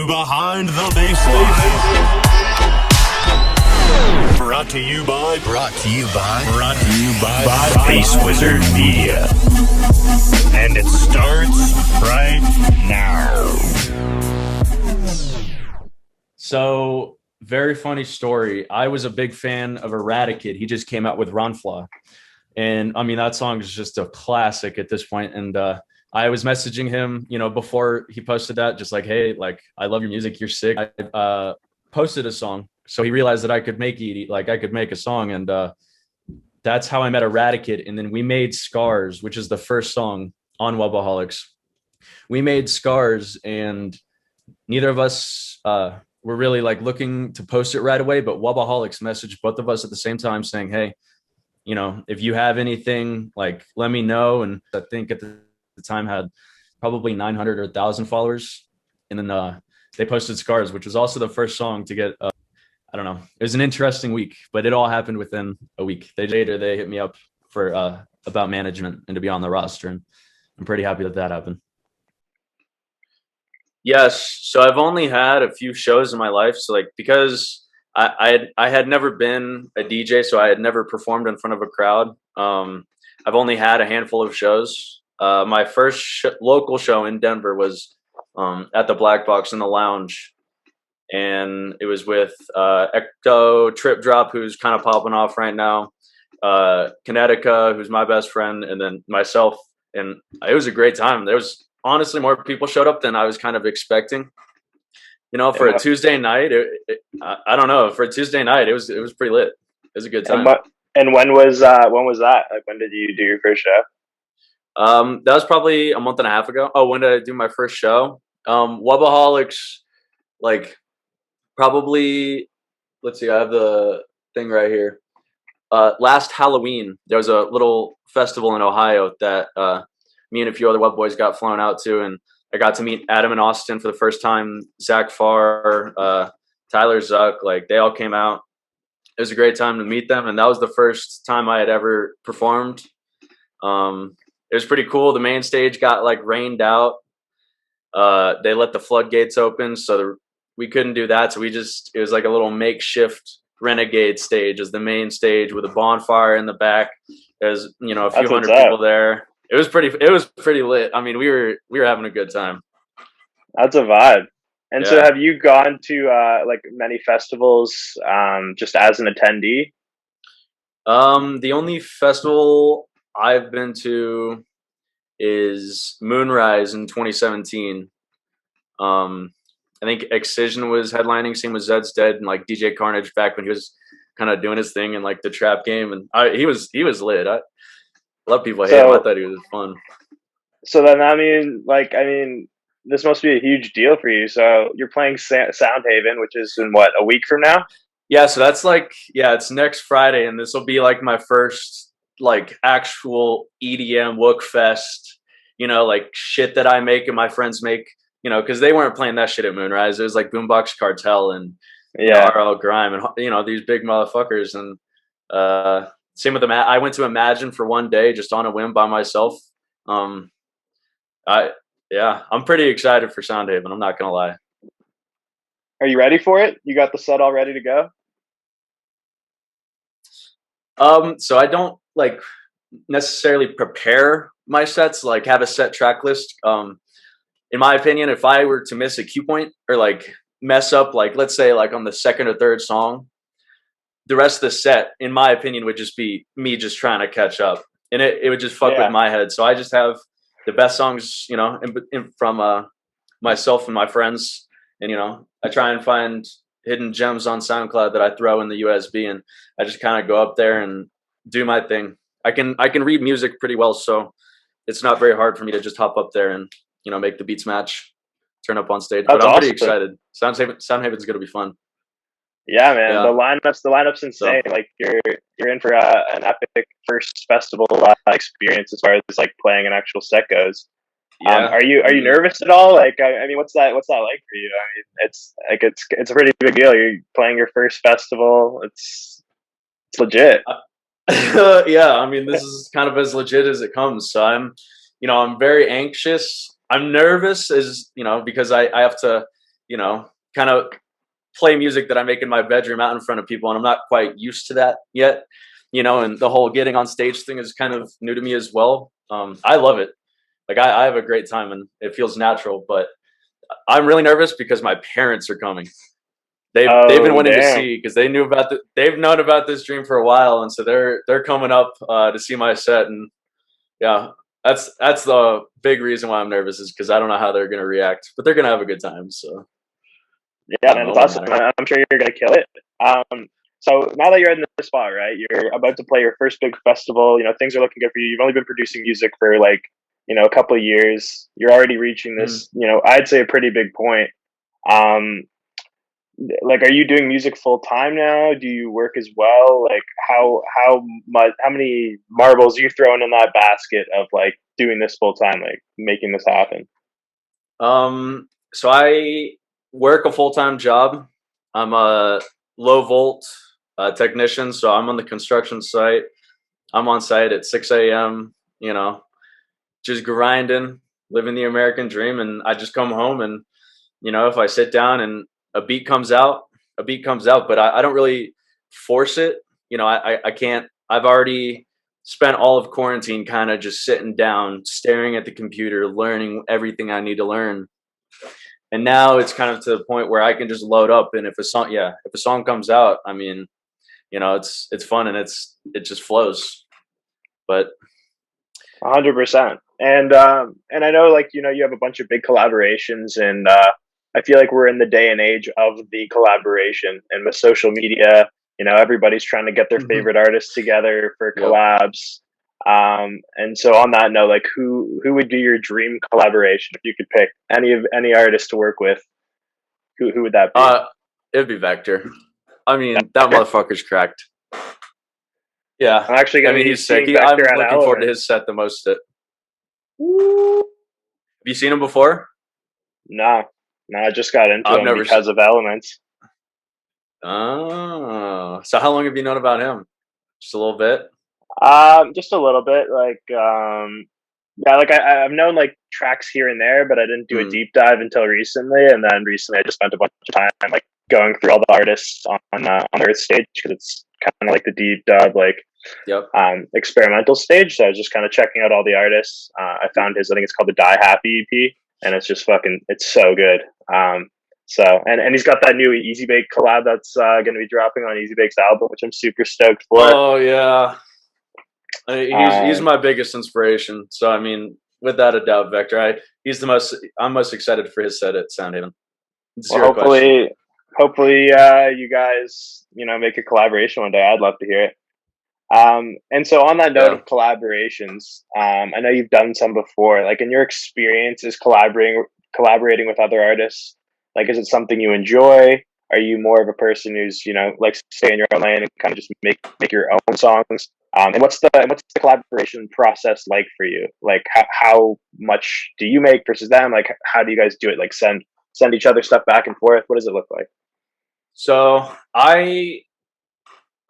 to Behind the Bassline. Brought to you by Bass Wizard Media. And it starts right now. So, very funny story. I was a big fan of Eradicate. He just came out with Runfla. And I mean, that song is just a classic at this point. And I was messaging him, before he posted that, just like, hey, like, I love your music. You're sick. I posted a song. So he realized that I could make a song. And that's how I met Eradicate. And then we made Scars, which is the first song on Wubbaholics. We made Scars, and neither of us were really like looking to post it right away. But Wubbaholics messaged both of us at the same time saying, hey, if you have anything, like, let me know. And I think at the time had probably 900 or 1,000 followers. And then they posted Scars, which was also the first song to get, I don't know. It was an interesting week, but it all happened within a week. They hit me up for about management and to be on the roster. And I'm pretty happy that happened. Yes. So I've only had a few shows in my life. So like, because I had never been a DJ, so I had never performed in front of a crowd. I've only had a handful of shows. My first local show in Denver was at the Black Box in the Lounge, and it was with Ecto, Trip Drop, who's kind of popping off right now, Kinetica, who's my best friend, and then myself. And it was a great time. There was honestly more people showed up than I was kind of expecting. For a Tuesday night, I don't know. For a Tuesday night, it was pretty lit. It was a good time. And when was that? Like, when did you do your first show? That was probably a month and a half ago. Oh, when did I do my first show? Wubbaholics, like, probably. Let's see. I have the thing right here. Last Halloween, there was a little festival in Ohio that me and a few other Wub boys got flown out to, and I got to meet Adam and Austin for the first time, Zach Farr, Tyler Zuck, like, they all came out. It was a great time to meet them, and that was the first time I had ever performed. It was pretty cool. The main stage got, like, rained out. They let the floodgates open, so we couldn't do that, so it was like a little makeshift Renegade stage as the main stage with a bonfire in the back. There's, a few hundred people there. It was pretty lit. I mean, we were having a good time. That's a vibe. And Yeah. so have you gone to like many festivals just as an attendee? The only festival I've been to is Moonrise in 2017. I think Excision was headlining, same with Zed's Dead, and like DJ Carnage back when he was kind of doing his thing in like the trap game, and he was lit. I love people hate him. I thought he was fun. So then, I mean, this must be a huge deal for you. So you're playing Soundhaven, which is in what, a week from now? Yeah. So that's it's next Friday, and this will be like my first like actual EDM Wook Fest. Like shit that I make and my friends make. Because they weren't playing that shit at Moonrise. It was like Boombox Cartel and RL Grime and these big motherfuckers. And same with I went to Imagine for one day just on a whim by myself. I'm pretty excited for Soundhaven. I'm not gonna lie. Are you ready for it? You got the set all ready to go? So I don't like necessarily prepare my sets, like have a set track list. In my opinion, if I were to miss a cue point or like mess up, like let's say like on the second or third song, the rest of the set, in my opinion, would just be me just trying to catch up, and it would just fuck with my head. So I just have the best songs, from myself and my friends, and I try and find hidden gems on SoundCloud that I throw in the USB, and I just kind of go up there and do my thing. I can read music pretty well, so it's not very hard for me to just hop up there and make the beats match, turn up on stage. But I'm pretty excited. Soundhaven's gonna be fun. Yeah, man. Yeah. The lineup's insane. So, like you're in for an epic first festival experience as far as like playing an actual set goes. Yeah. Are you nervous at all? Like, I mean, what's that like for you? I mean, it's a pretty big deal. You're playing your first festival. It's legit. Yeah, I mean, this is kind of as legit as it comes. So I'm very anxious. I'm nervous because I have to, kind of play music that I make in my bedroom out in front of people, and I'm not quite used to that yet, and the whole getting on stage thing is kind of new to me as well. I love it. Like I have a great time and it feels natural, but I'm really nervous because my parents are coming. They've been wanting to see, because they've known about this dream for a while, and so they're coming up to see my set, and yeah, that's the big reason why I'm nervous, is because I don't know how they're gonna react, but they're gonna have a good time. So yeah, man, it's awesome. I'm sure you're gonna kill it. So now that you're in the spot, right? You're about to play your first big festival. Things are looking good for you. You've only been producing music for like a couple of years. You're already reaching this, I'd say a pretty big point. Like, are you doing music full time now? Do you work as well? Like, how many marbles are you throwing in that basket of like doing this full time, like making this happen? So I work a full time job. I'm a low volt technician, so I'm on the construction site. I'm on site at 6 a.m. Just grinding, living the American dream, and I just come home and if I sit down and a beat comes out, but I don't really force it. I can't. I've already spent all of quarantine kind of just sitting down, staring at the computer, learning everything I need to learn. And now it's kind of to the point where I can just load up, and if a song comes out, I mean, it's fun and it just flows. But 100%. And I know, like, you have a bunch of big collaborations, and I feel like we're in the day and age of the collaboration, and with social media, everybody's trying to get their favorite artists together for collabs. And so on that note, like, who would be your dream collaboration if you could pick any artist to work with? Who would that be? It'd be Vector. I mean, that motherfucker's cracked. Yeah, I'm actually gonna. He's sick. I'm looking forward to his set the most. Have you seen him before? No, I just got into him because of Elements. Oh, so how long have you known about him? Just a little bit. Just a little bit. Like, yeah, like I've known like tracks here and there, but I didn't do a deep dive until recently. And then recently, I just spent a bunch of time like going through all the artists on Earth stage, because it's kind of like the deep dive, like experimental stage. So I was just kind of checking out all the artists. I found his. I think it's called the Die Happy EP, and it's just it's so good. So and he's got that new Easy Bake collab that's going to be dropping on Easy Bake's album, which I'm super stoked for. Oh yeah. He's my biggest inspiration. So I mean, without a doubt, Vector. I'm most excited for his set at Soundhaven. Well, hopefully, you guys, make a collaboration one day. I'd love to hear it. And so on that note of collaborations, I know you've done some before. Like, in your experiences collaborating with other artists, like, is it something you enjoy? Are you more of a person who's, likes to stay in your own lane and kind of just make your own songs? And what's the collaboration process like for you? Like, how much do you make versus them? Like, how do you guys do it? Like, send each other stuff back and forth? What does it look like? So I'm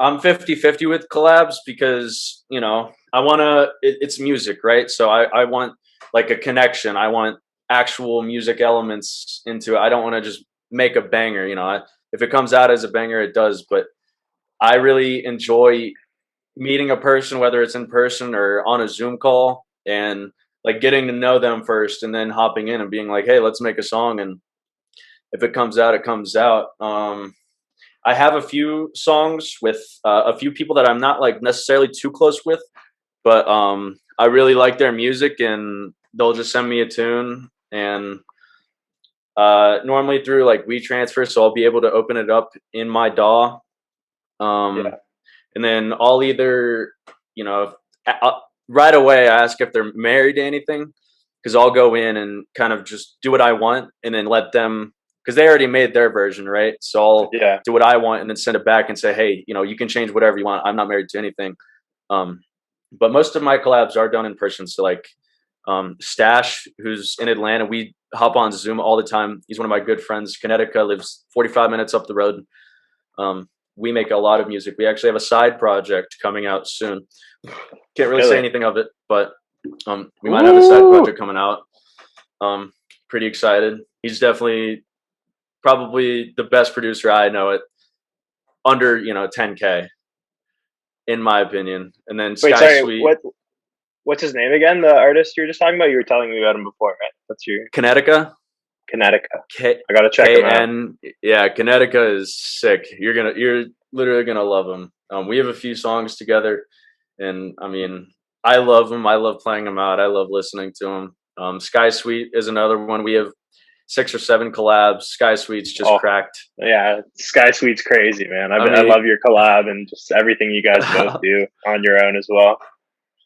50-50 with collabs, because, I want to, it's music, right? So I want like a connection. I want actual music elements into it. I don't want to just make a banger, if it comes out as a banger, it does. But I really enjoy meeting a person, whether it's in person or on a Zoom call, and like getting to know them first, and then hopping in and being like, hey, let's make a song. And if it comes out, it comes out. I have a few songs with a few people that I'm not like necessarily too close with, but I really like their music, and they'll just send me a tune, and normally through like WeTransfer, so I'll be able to open it up in my DAW. And then I'll either, right away I ask if they're married to anything, because I'll go in and kind of just do what I want, and then let them, because they already made their version, right? So I'll do what I want and then send it back and say, hey, you can change whatever you want. I'm not married to anything. But most of my collabs are done in person. So like Stash, who's in Atlanta, we hop on Zoom all the time. He's one of my good friends. Connecticut, lives 45 minutes up the road. We make a lot of music. We actually have a side project coming out soon. Can't really say anything of it, but we might have a side project coming out. Pretty excited. He's definitely probably the best producer I know at under 10K in my opinion. And then Wait, Sky sorry, Sweet. what's his name again? The artist you were just talking about? You were telling me about him before, right? That's your Connecticut. I gotta check him out. Yeah, Connecticut is sick. You're literally gonna love him. We have a few songs together, and I mean, I love him. I love playing him out. I love listening to him. Sky Sweet is another one. We have 6 or 7 collabs. Sky Sweet's just cracked. Yeah, Sky Sweet's crazy, man. I love your collab and just everything you guys both do on your own as well.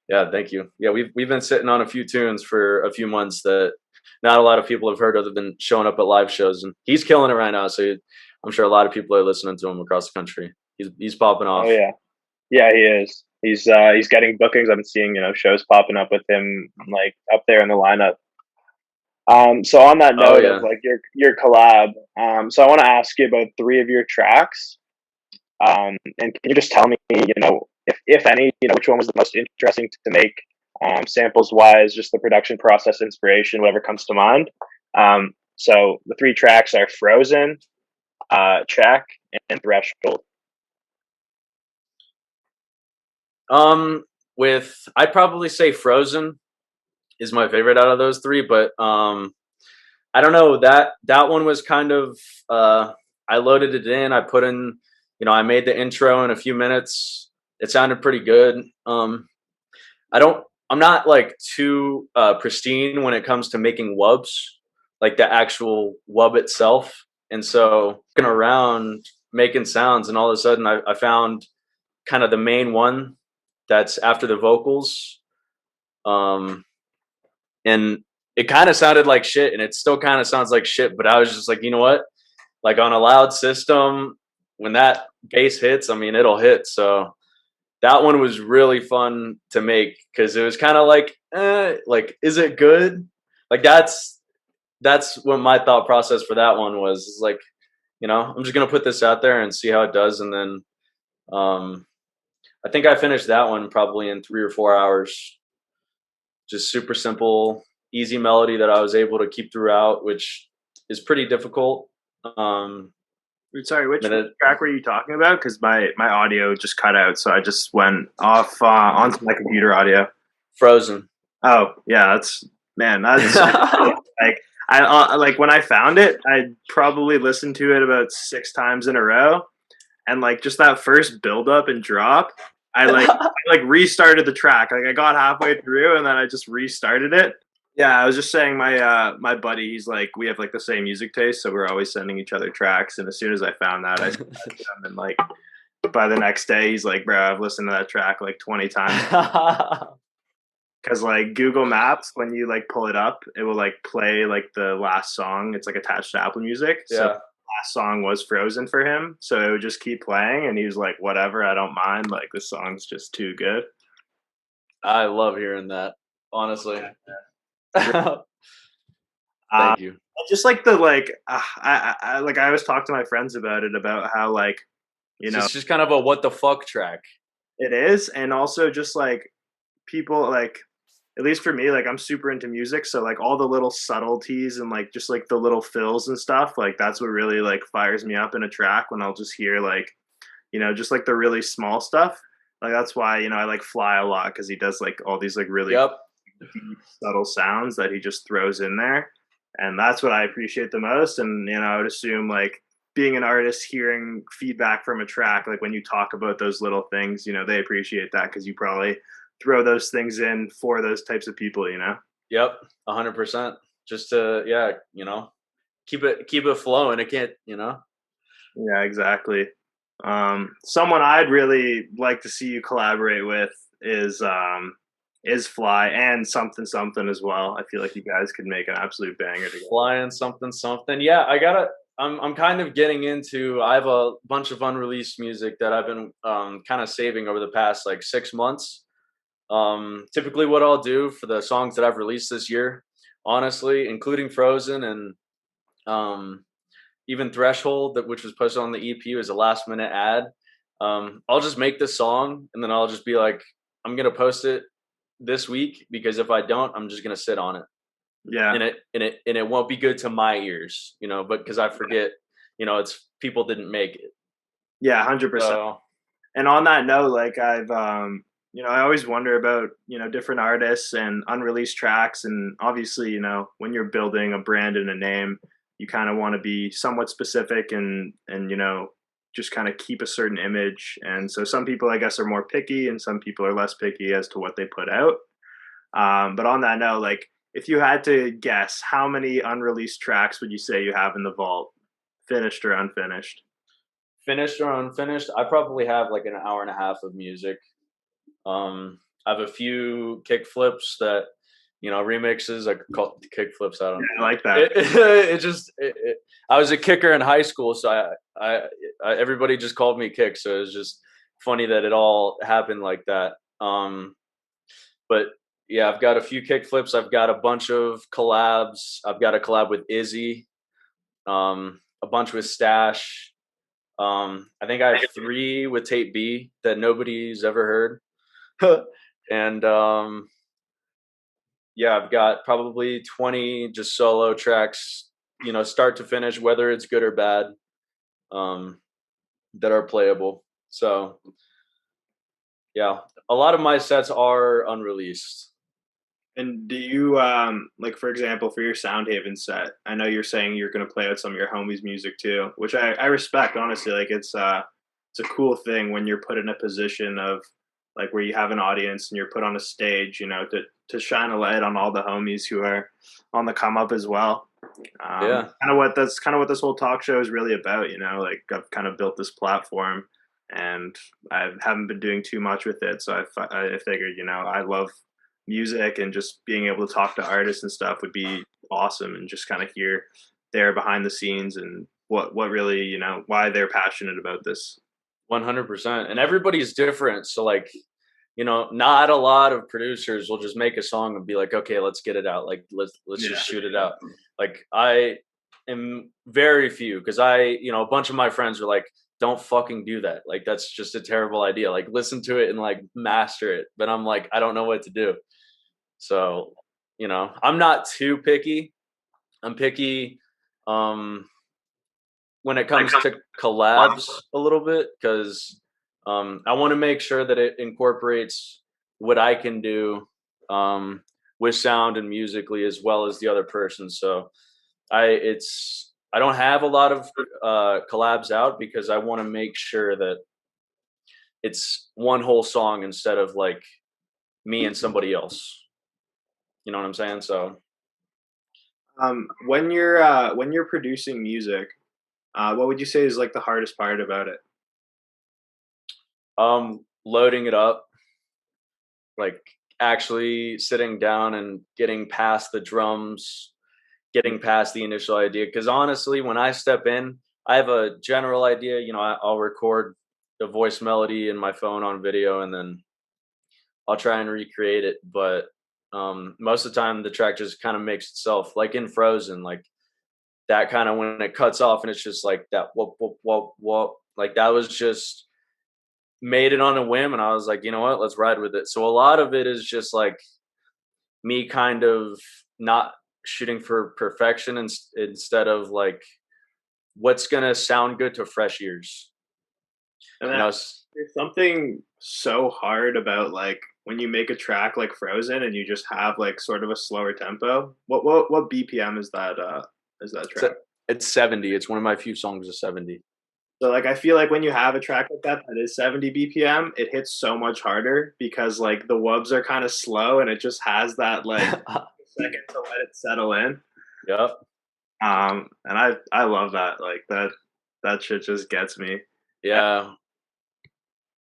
Yeah, thank you. Yeah, we've been sitting on a few tunes for a few months that not a lot of people have heard other than showing up at live shows, and he's killing it right now. So I'm sure a lot of people are listening to him across the country. He's popping off. Oh yeah, he is. He's getting bookings. I've been seeing shows popping up with him like up there in the lineup. So on that note of like your collab, so I want to ask you about 3 of your tracks. And can you just tell me, if any, which one was the most interesting to make, samples wise, just the production process, inspiration, whatever comes to mind. So the 3 tracks are Frozen, Check, and Threshold. I'd probably say Frozen is my favorite out of those 3, but I don't know, that one was kind of I loaded it in, I put in, I made the intro in a few minutes. It sounded pretty good. I'm not like too pristine when it comes to making wubs, like the actual wub itself. And so looking around making sounds, and all of a sudden I found kind of the main one that's after the vocals. And it kind of sounded like shit, and it still kind of sounds like shit, but I was just like, you know what? Like on a loud system, when that bass hits, I mean, it'll hit. So that one was really fun to make because it was kind of like, is it good? Like that's what my thought process for that one was. Is like, I'm just gonna put this out there and see how it does, and then I think I finished that one probably in 3 or 4 hours. Just super simple, easy melody that I was able to keep throughout, which is pretty difficult. Sorry, which track were you talking about? Because my audio just cut out, so I just went off onto my computer audio. Frozen. Oh yeah, that's like I like when I found it, I probably listened to it about 6 times in a row, and like just that first build up and drop, I restarted the track. Like I got halfway through and then I just restarted it. Yeah, I was just saying my buddy, he's like, we have like the same music taste, so we're always sending each other tracks. And as soon as I found that, I sent it to him, and like by the next day, he's like, bro, I've listened to that track like 20 times. Because like Google Maps, when you like pull it up, it will like play like the last song. It's like attached to Apple Music. Yeah. So the last song was Frozen for him, so it would just keep playing, and he was like, whatever, I don't mind. Like this song's just too good. I love hearing that, honestly. Thank you. Just like the I always talk to my friends about it, about how like it's just kind of a what the fuck track. It is, and also just like people like, at least for me, like I'm super into music, so like all the little subtleties and like just like the little fills and stuff, like that's what really like fires me up in a track, when I'll just hear like just like the really small stuff. Like that's why I like Fly a lot, because he does like all these like really deep, subtle sounds that he just throws in there, and that's what I appreciate the most. And I would assume like being an artist, hearing feedback from a track, like when you talk about those little things, they appreciate that, because you probably throw those things in for those types of people. Yep, 100%. Just to keep it flowing. It can't. Yeah, exactly. Someone I'd really like to see you collaborate with is Fly and something as well. I feel like you guys could make an absolute banger together. Fly and something. Yeah, I'm kind of getting into. I have a bunch of unreleased music that I've been kind of saving over the past like 6 months. Typically, what I'll do for the songs that I've released this year, honestly, including Frozen and even Threshold, which was posted on the EP, was a last minute ad. I'll just make this song, and then I'll just be like, I'm gonna post it this week, because if I don't, I'm just gonna sit on it. Yeah. And it won't be good to my ears, but because I forget it's people didn't make it. Yeah, 100%. So, and on that note, like I've I always wonder about different artists and unreleased tracks, and obviously when you're building a brand and a name, you kind of want to be somewhat specific and just kind of keep a certain image. And so some people, I guess, are more picky, and some people are less picky as to what they put out. But on that note, like if you had to guess, how many unreleased tracks would you say you have in the vault, finished or unfinished? finished or unfinished, I probably have like an hour and a half of music. I have a few kick flips that, remixes. I call kick flips. I don't know. I like that. I was a kicker in high school, so I everybody just called me Kick. So it was just funny that it all happened like that. But yeah, I've got a few kick flips. I've got a bunch of collabs. I've got a collab with Izzy, a bunch with Stash. I think I have 3 with Tape B that nobody's ever heard. And yeah, I've got probably 20 just solo tracks, start to finish, whether it's good or bad, that are playable. So yeah, a lot of my sets are unreleased. And do you like, for example, for your Soundhaven set, I know you're saying you're going to play out some of your homies' music too, which I respect, honestly. Like it's a cool thing when you're put in a position of like where you have an audience and you're put on a stage, to shine a light on all the homies who are on the come up as well. Yeah, that's kind of what this whole talk show is really about. Like I've kind of built this platform, and I haven't been doing too much with it, so I figured, I love music, and just being able to talk to artists and stuff would be awesome, and just kind of hear their behind the scenes and what really, why they're passionate about this. 100%. And everybody's different. So like, not a lot of producers will just make a song and be like, okay, let's get it out. Like, let's just shoot it out. Like I am very few, because a bunch of my friends are like, don't fucking do that. Like, that's just a terrible idea. Like, listen to it and like master it. But I'm like, I don't know what to do. So, I'm not too picky. I'm picky when it comes to collabs a little bit, because I want to make sure that it incorporates what I can do with sound and musically, as well as the other person. So I don't have a lot of collabs out, because I want to make sure that it's one whole song instead of like me and somebody else. You know what I'm saying? So when you're producing music, what would you say is like the hardest part about it? Loading it up, like actually sitting down and getting past the drums, getting past the initial idea. Because honestly, when I step in, I have a general idea. I'll record the voice melody in my phone on video, and then I'll try and recreate it. But most of the time, the track just kind of makes itself. Like in Frozen, like that kind of, when it cuts off and it's just like that whoop whoop whoop whoop, like that was just made it on a whim, and I was like, you know what, let's ride with it. So a lot of it is just like me kind of not shooting for perfection, instead of like what's gonna sound good to fresh ears. And there's something so hard about like when you make a track like Frozen and you just have like sort of a slower tempo. What BPM is that track? It's 70. It's one of my few songs of 70. So like I feel like when you have a track like that is 70 BPM, it hits so much harder, because like the wubs are kind of slow, and it just has that like second to let it settle in. Yep. And I love that. Like that shit just gets me. Yeah.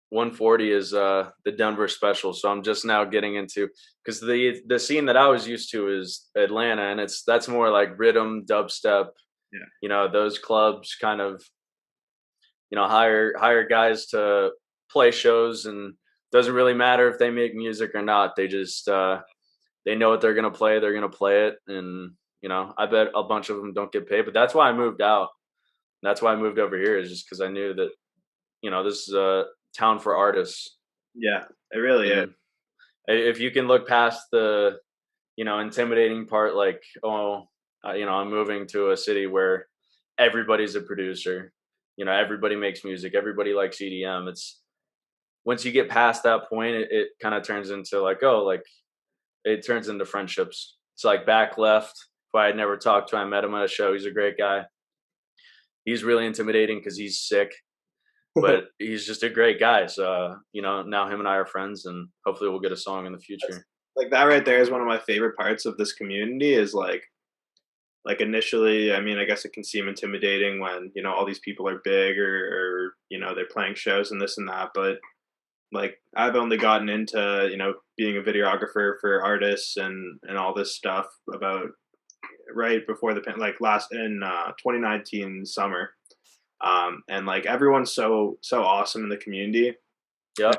140 is the Denver special, so I'm just now getting into, because the scene that I was used to is Atlanta, and that's more like rhythm, dubstep. Yeah. Those clubs kind of hire guys to play shows, and doesn't really matter if they make music or not. They just they know what they're gonna play. They're gonna play it, and I bet a bunch of them don't get paid. But that's why I moved out. That's why I moved over here, is just because I knew that this is a town for artists. Yeah, it really is. If you can look past the intimidating part, like I'm moving to a city where everybody's a producer. Everybody makes music. Everybody likes EDM. It's once you get past that point, it kind of turns into it turns into friendships. It's like back left, who I had never talked to. I met him at a show. He's a great guy. He's really intimidating because he's sick, but he's just a great guy. So, now him and I are friends, and hopefully we'll get a song in the future. Like that right there is one of my favorite parts of this community is like initially, I mean, I guess it can seem intimidating when, all these people are big or they're playing shows and this and that. But like I've only gotten into, being a videographer for artists and all this stuff about right before like last in 2019 summer. And like everyone's so awesome in the community. Yeah.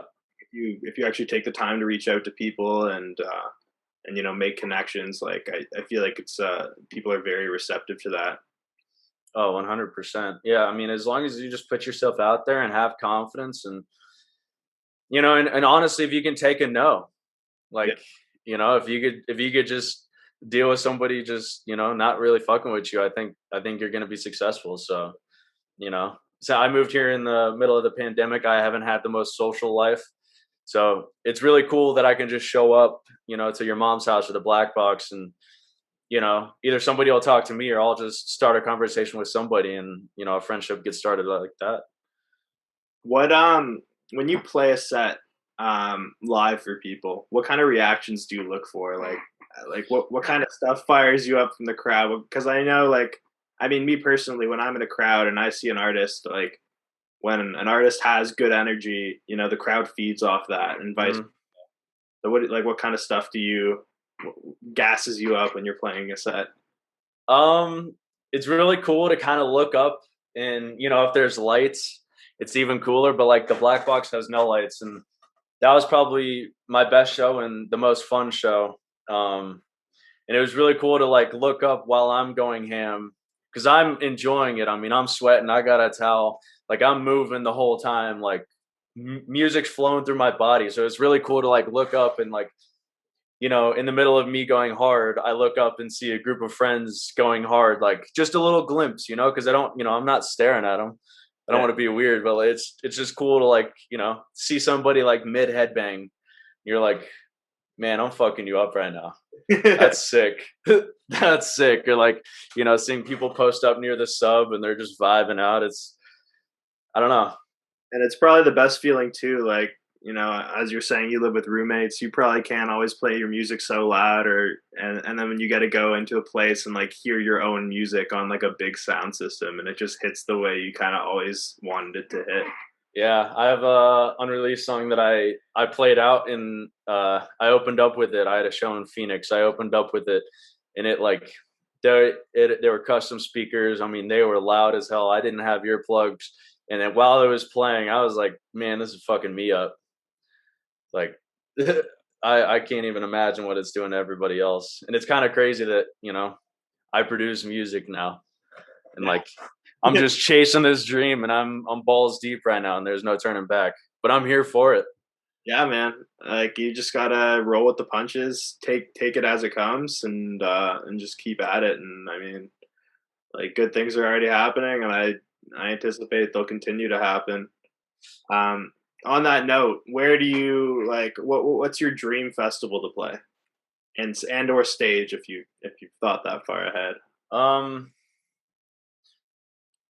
If you actually take the time to reach out to people and make connections, like I feel like it's people are very receptive to that. Oh, 100%. Yeah, I mean, as long as you just put yourself out there and have confidence, and and honestly, if you can take a no, like if you could just deal with somebody just not really fucking with you, I think you're gonna be successful. So so I moved here in the middle of the pandemic. I haven't had the most social life. So it's really cool that I can just show up, to your mom's house with a black box, and either somebody will talk to me or I'll just start a conversation with somebody, and a friendship gets started like that. What when you play a set live for people, what kind of reactions do you look for? Like what kind of stuff fires you up from the crowd? Because I know, like, I mean, me personally, when I'm in a crowd and I see an artist, like when an artist has good energy, the crowd feeds off that, and vice versa. So what kind of stuff gasses you up when you're playing a set? It's really cool to kind of look up, and if there's lights, it's even cooler. But like the black box has no lights, and that was probably my best show and the most fun show. And it was really cool to like look up while I'm going ham, because I'm enjoying it. I mean, I'm sweating. I got a towel. Like I'm moving the whole time. Like music's flowing through my body. So it's really cool to like look up and like, in the middle of me going hard, I look up and see a group of friends going hard, like just a little glimpse, because I don't, I'm not staring at them. I don't want to be weird, but it's just cool to like, see somebody like mid headbang. You're like, man, I'm fucking you up right now. That's sick. That's sick. Or like, seeing people post up near the sub and they're just vibing out. I don't know. And it's probably the best feeling too. Like, as you're saying, you live with roommates, you probably can't always play your music so loud, and then when you get to go into a place and like hear your own music on like a big sound system, and it just hits the way you kind of always wanted it to hit. Yeah, I have a unreleased song that I played out in. I opened up with it. I had a show in Phoenix. I opened up with it, and it like there were custom speakers. I mean, they were loud as hell. I didn't have earplugs, and then while it was playing, I was like, man, this is fucking me up. Like, I can't even imagine what it's doing to everybody else. And it's kind of crazy that I produce music now, and like. I'm just chasing this dream, and I'm balls deep right now, and there's no turning back. But I'm here for it. Yeah, man. Like you just gotta roll with the punches, take it as it comes, and just keep at it. And I mean, like good things are already happening, and I anticipate they'll continue to happen. On that note, where do you like what's your dream festival to play, and or stage if you've thought that far ahead?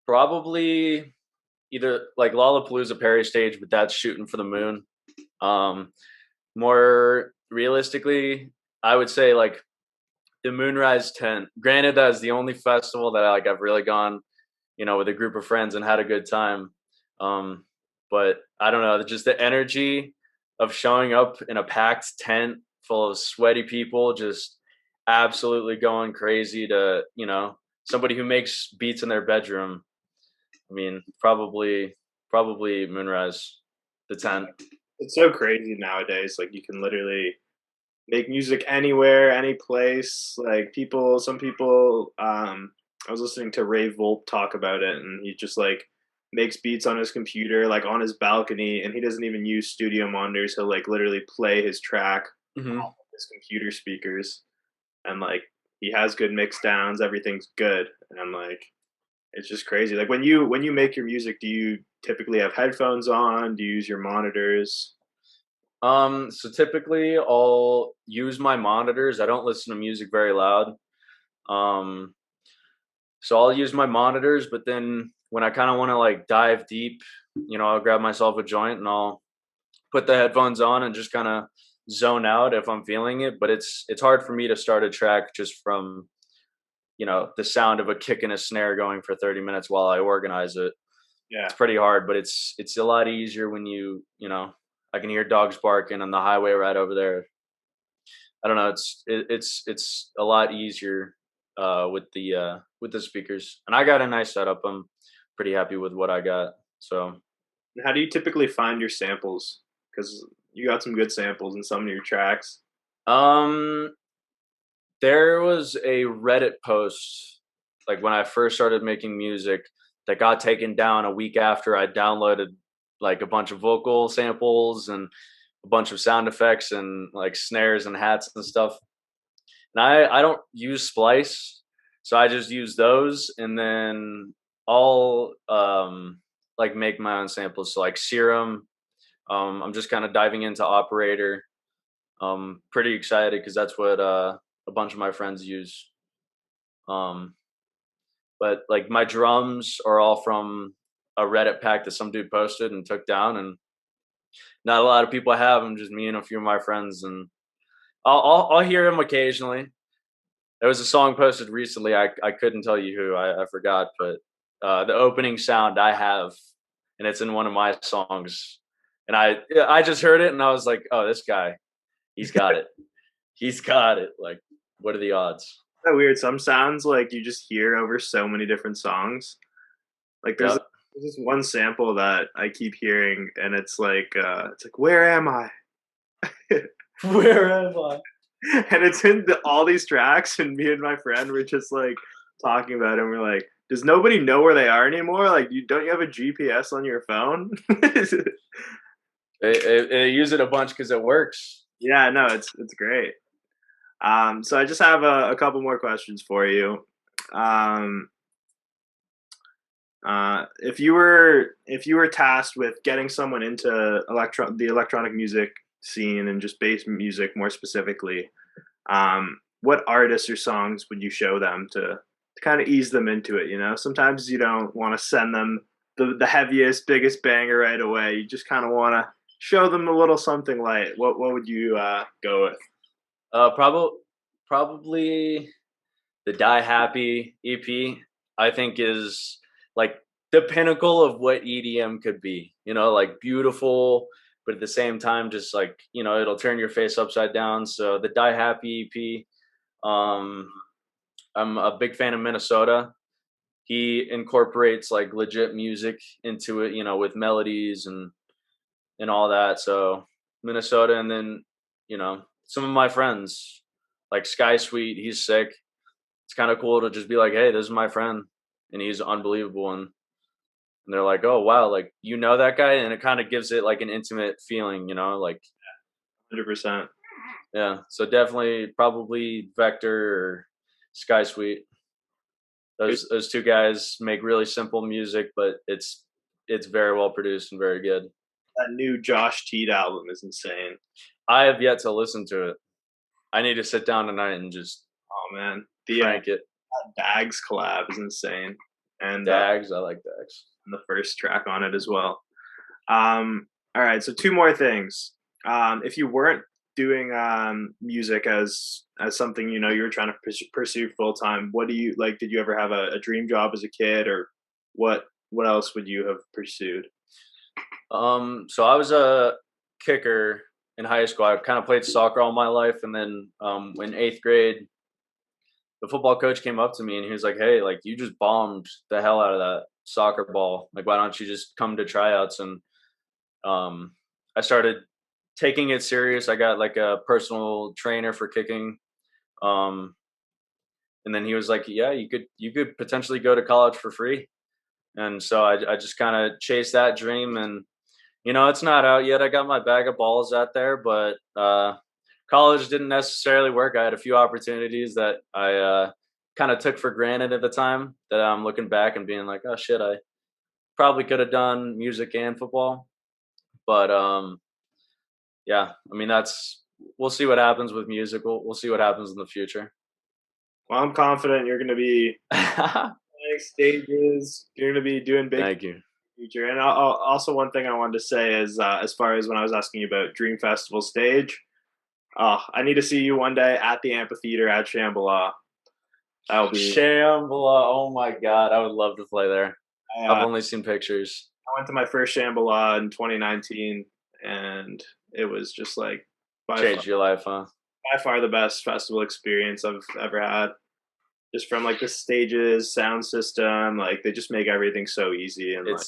Probably either like Lollapalooza Perry stage, but that's shooting for the moon. More realistically, I would say like the Moonrise Tent. Granted, that is the only festival that I've really gone, with a group of friends and had a good time. But I don't know, just the energy of showing up in a packed tent full of sweaty people, just absolutely going crazy to, somebody who makes beats in their bedroom. I mean, probably Moonrise, the tent. It's so crazy nowadays. Like you can literally make music anywhere, any place. Like some people. I was listening to Ray Volp talk about it, and he just like makes beats on his computer, like on his balcony, and he doesn't even use studio monitors. He'll like literally play his track off of his computer speakers, and like he has good mix downs. Everything's good, and I'm like. It's just crazy. Like when you make your music, do you typically have headphones on? Do you use your monitors? So typically I'll use my monitors. I don't listen to music very loud. Um, so I'll use my monitors, but then when I kind of want to like dive deep, I'll grab myself a joint and I'll put the headphones on and just kind of zone out if I'm feeling it. But it's hard for me to start a track just from, the sound of a kick and a snare going for 30 minutes while I organize it. Yeah. It's pretty hard, but it's a lot easier when I can hear dogs barking on the highway right over there. I don't know. It's a lot easier with the speakers, and I got a nice setup. I'm pretty happy with what I got. So, How do you typically find your samples? Because you got some good samples in some of your tracks. um, there was a Reddit post like when I first started making music that got taken down a week after I downloaded like a bunch of vocal samples and a bunch of sound effects and like snares and hats and stuff. And I don't use Splice, so I just use those, and then I'll like make my own samples. So like Serum, I'm just kind of diving into Operator. Pretty excited because that's what a bunch of my friends use. Um, but like my drums are all from a Reddit pack that some dude posted and took down, and not a lot of people have them. Just me and a few of my friends, and I'll hear them occasionally. There was a song posted recently. I couldn't tell you who. I forgot, but the opening sound I have, and it's in one of my songs. And I just heard it and I was like, oh, this guy, he's got it. He's got it. Like, what are the odds? That weird. Some sounds like you just hear over so many different songs. Like there's this one sample that I keep hearing, and it's like where am I? Where am I? And it's in all these tracks, and me and my friend were just like talking about it, and we're like, does nobody know where they are anymore? Like, don't you have a GPS on your phone? They use it a bunch because it works. Yeah, no, it's great. So I just have a couple more questions for you. If you were tasked with getting someone into the electronic music scene and just bass music more specifically, what artists or songs would you show them to kind of ease them into it? Sometimes you don't want to send them the heaviest, biggest banger right away. You just kind of want to show them a little something light. What would you go with? Probably the Die Happy EP. I think is like the pinnacle of what EDM could be. Like beautiful, but at the same time, just like it'll turn your face upside down. So the Die Happy EP. I'm a big fan of Minnesota. He incorporates like legit music into it, with melodies and all that. So Minnesota, and then some of my friends like Sky Sweet. He's sick. It's kind of cool to just be like, hey, this is my friend, and he's unbelievable. And they're like, oh wow, like that guy, and it kind of gives it like an intimate feeling, like 100%. Yeah. So definitely, probably Vector or Sky Sweet. Those two guys make really simple music, but it's very well produced and very good. That new Josh Teed album is insane. I have yet to listen to it. I need to sit down tonight and just crank it. Dags collab is insane. And Dags, I like Dags. And the first track on it as well. All right, so two more things. If you weren't doing music as something you were trying to pursue full time, what do you like? Did you ever have a dream job as a kid, or what else would you have pursued? So I was a kicker in high school. I kind of played soccer all my life, and then in 8th grade, the football coach came up to me and he was like, "Hey, like you just bombed the hell out of that soccer ball. Like, why don't you just come to tryouts?" And I started taking it serious. I got like a personal trainer for kicking. And then he was like, "Yeah, you could potentially go to college for free." And so I just kind of chased that dream, and it's not out yet. I got my bag of balls out there, but college didn't necessarily work. I had a few opportunities that I kind of took for granted at the time that I'm looking back and being like, oh shit, I probably could have done music and football. But yeah, I mean, we'll see what happens with music. We'll see what happens in the future. Well, I'm confident you're going to be playing stages. You're going to be doing big. Thank you. Future. And also, one thing I wanted to say is, as far as when I was asking you about Dream Festival stage, I need to see you one day at the amphitheater at Shambhala. That'll be Shambhala. Oh my god, I would love to play there. I've only seen pictures. I went to my first Shambhala in 2019, and it was just like changed your life, huh? By far the best festival experience I've ever had. Just from like the stages, sound system, like they just make everything so easy and like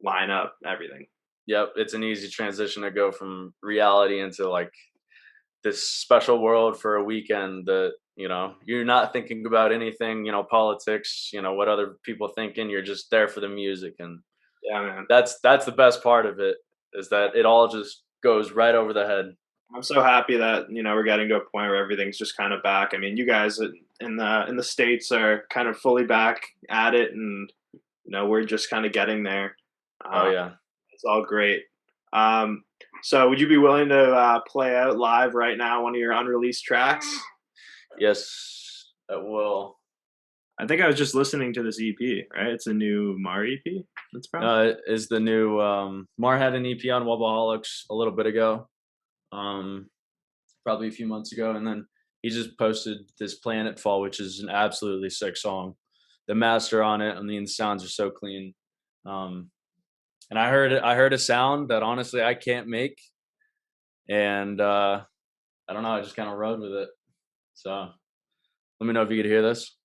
line up everything. Yep, it's an easy transition to go from reality into like this special world for a weekend that, you know, you're not thinking about anything, you know, politics, you know, what other people thinking. You're just there for the music. And yeah, man, that's the best part of it, is that it all just goes right over the head. I'm so happy that, you know, we're getting to a point where everything's just kind of back. I mean, you guys in the States are kind of fully back at it, and you know, we're just kind of getting there. Oh yeah, it's all great. So would you be willing to play out live right now one of your unreleased tracks? Yes, I will. I think I was just listening to this EP, right? It's a new Mar EP. That's probably is the new Mar had an EP on Wobbaholics a little bit ago, probably a few months ago, and then he just posted this Planetfall, which is an absolutely sick song. The master on it, I mean, the sounds are so clean. And I heard a sound that honestly I can't make, and I don't know, I just kind of rode with it. So let me know if you could hear this.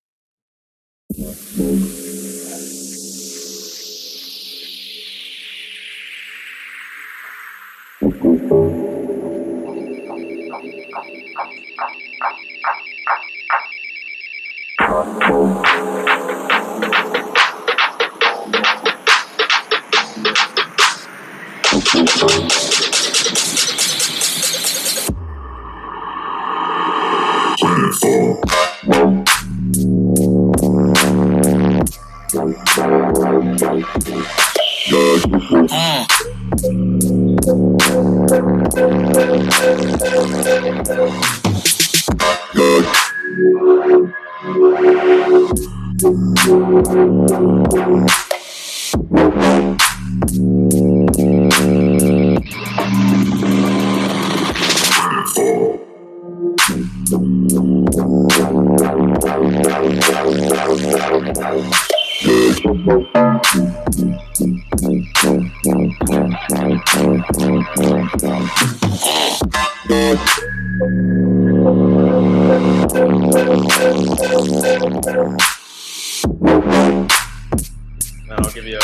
And I'll give you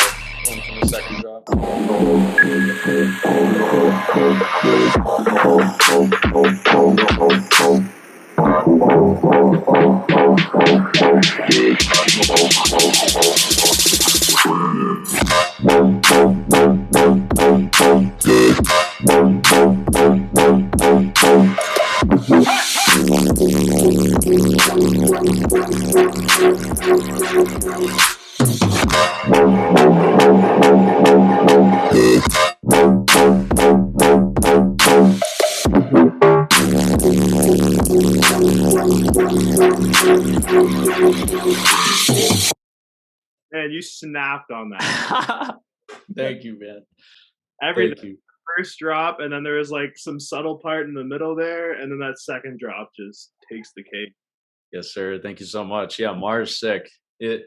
one from the second drop. Man, you snapped on that. Thank you, man. Everything. First drop, and then there was like some subtle part in the middle there, and then that second drop just takes the cake. Yes, sir. Thank you so much. Yeah, Mars sick. Yeah,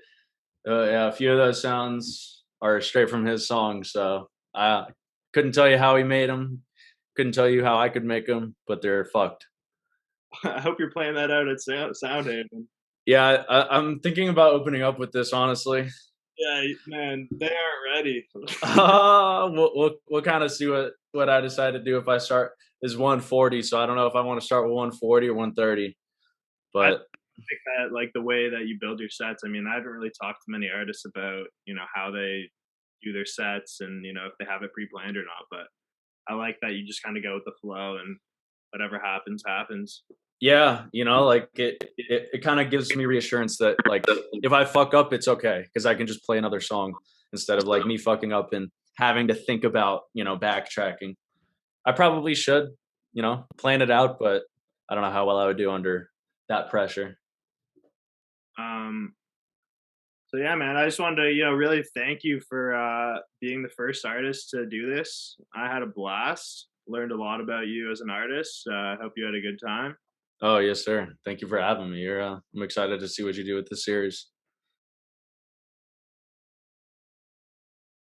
a few of those sounds are straight from his song, so I couldn't tell you how he made them. Couldn't tell you how I could make them, but they're fucked. I hope you're playing that out at Soundhaven. Yeah, I'm thinking about opening up with this, honestly. Yeah, man, they aren't ready. We'll kind of see what I decide to do. If I start is 140, so I don't know if I want to start with 140 or 130. But I think that like the way that you build your sets. I mean, I haven't really talked to many artists about, you know, how they do their sets and, you know, if they have it pre-planned or not. But I like that you just kind of go with the flow and whatever happens, happens. Yeah, like it kind of gives me reassurance that like if I fuck up, it's okay because I can just play another song instead of like me fucking up and having to think about backtracking. I probably should plan it out, but I don't know how well I would do under that pressure. So yeah, man, I just wanted to really thank you for being the first artist to do this. I had a blast. Learned a lot about you as an artist. Hope you had a good time. Oh yes, sir. Thank you for having me. I'm excited to see what you do with the series.